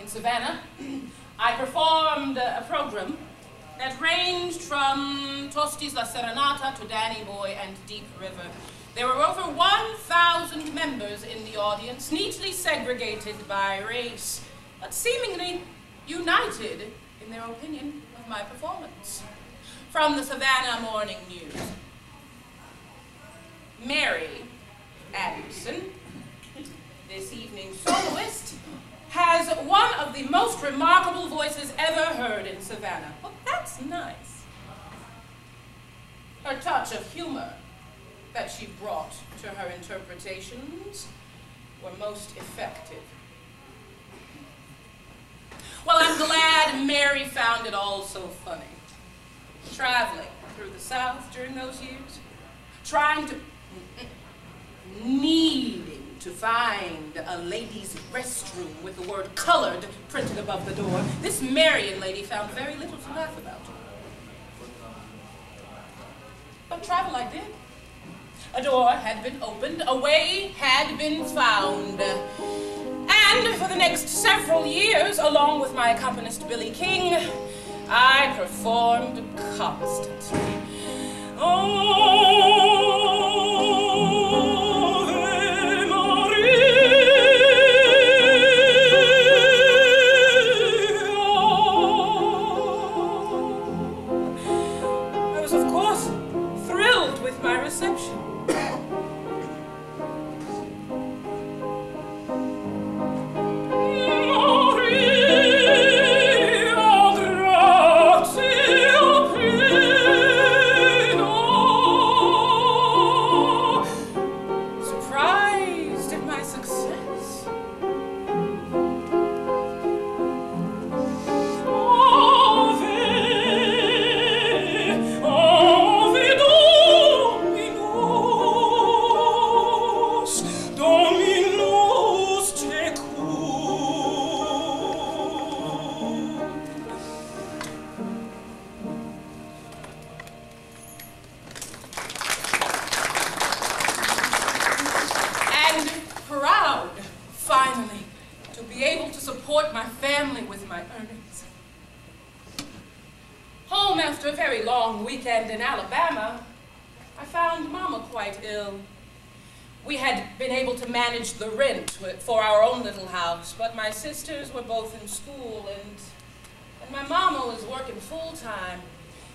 in Savannah, I performed a program that ranged from Tosti's La Serenata to Danny Boy and Deep River. There were over 1,000 members in the audience, neatly segregated by race, but seemingly united in their opinion of my performance. From the Savannah Morning News, Marian Anderson, this evening's soloist, has one of the most remarkable voices ever heard in Savannah. Well, that's nice. Her touch of humor that she brought to her interpretations were most effective. Well, I'm glad Mary found it all so funny. Traveling through the South during those years, needing to find a ladies' restroom with the word colored printed above the door, this Marian lady found very little to laugh about. But travel I did. A door had been opened, a way had been found. And for the next several years, along with my accompanist Billy King, I performed constantly. I was, of course, thrilled with my reception. After a very long weekend in Alabama, I found Mama quite ill. We had been able to manage the rent for our own little house, but my sisters were both in school, and my mama was working full-time,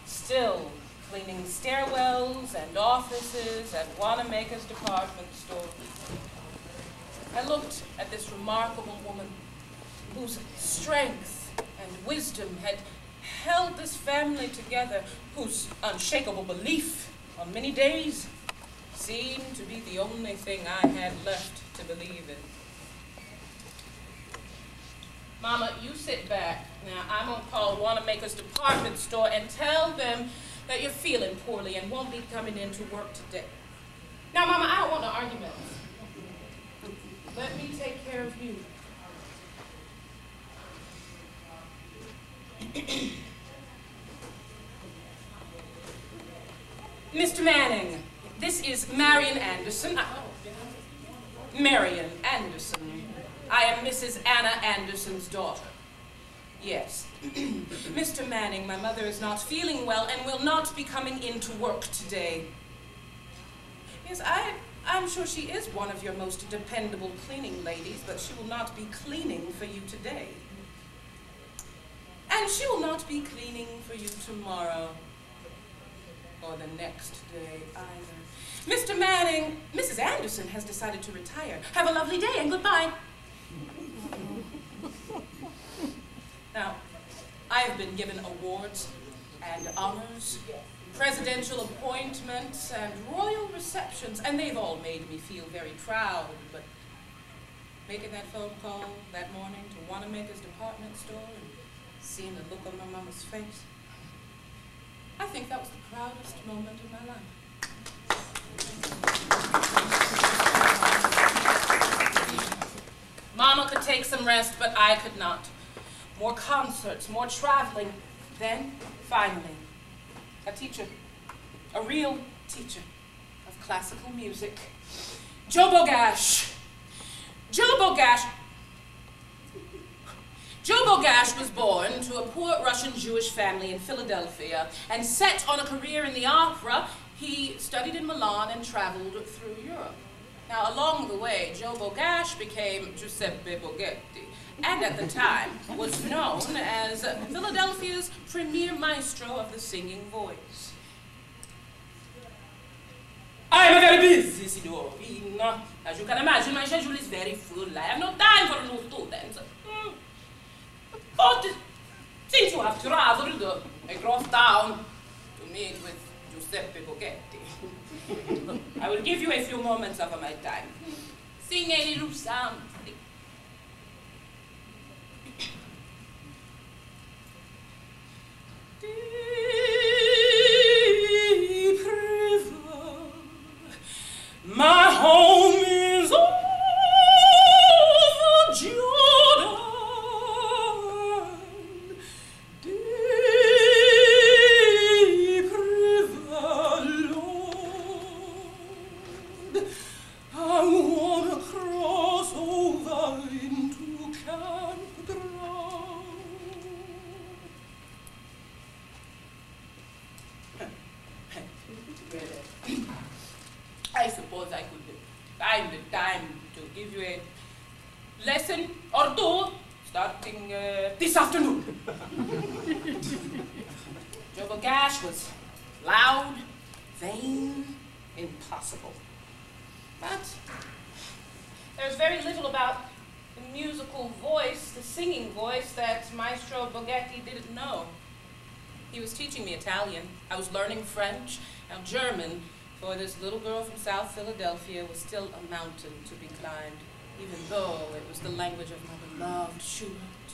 still cleaning stairwells and offices at Wanamaker's department store. I looked at this remarkable woman whose strength and wisdom had held this family together, whose unshakable belief on many days seemed to be the only thing I had left to believe in. Mama, you sit back. Now, I'm going to call Wanamaker's department store and tell them that you're feeling poorly and won't be coming into work today. Now, Mama, I don't want no arguments. Let me take care of you. Mr. Manning, this is Marian Anderson. Marian Anderson. I am Mrs. Anna Anderson's daughter. Yes. Mr. Manning, my mother is not feeling well and will not be coming into work today. Yes, I'm sure she is one of your most dependable cleaning ladies, but she will not be cleaning for you today. And she will not be cleaning for you tomorrow, or the next day either. Mr. Manning, Mrs. Anderson has decided to retire. Have a lovely day and goodbye. Now, I have been given awards and honors, presidential appointments and royal receptions, and they've all made me feel very proud, but making that phone call that morning to Wanamaker's department store and seeing the look on my mama's face, I think that was the proudest moment of my life. Mama could take some rest, but I could not. More concerts, more traveling. Then, finally, a teacher, a real teacher of classical music. Joe Bogash. Joe Bogash. Joe Bogash was born to a poor Russian Jewish family in Philadelphia, and set on a career in the opera, he studied in Milan and traveled through Europe. Now, along the way, Joe Bogash became Giuseppe Bogetti, and at the time was known as Philadelphia's premier maestro of the singing voice. I am very busy, signorina. As you can imagine, my schedule is very full. I have no time for new students. But since you have traveled across town to meet with Giuseppe Bogetti, I will give you a few moments of my time. Sing a little something. Deep river, my home is over Jordan. Deep river, Lord, I wanna cross over into campground. I suppose I could find the time to give you a lesson or two, starting this afternoon. Joe Bogash was loud, vain, impossible. But there's very little about the musical voice, the singing voice, that Maestro Bogetti didn't know. He was teaching me Italian. I was learning French. Now German, for this little girl from South Philadelphia, was still a mountain to be climbed, even though it was the language of my beloved Schubert.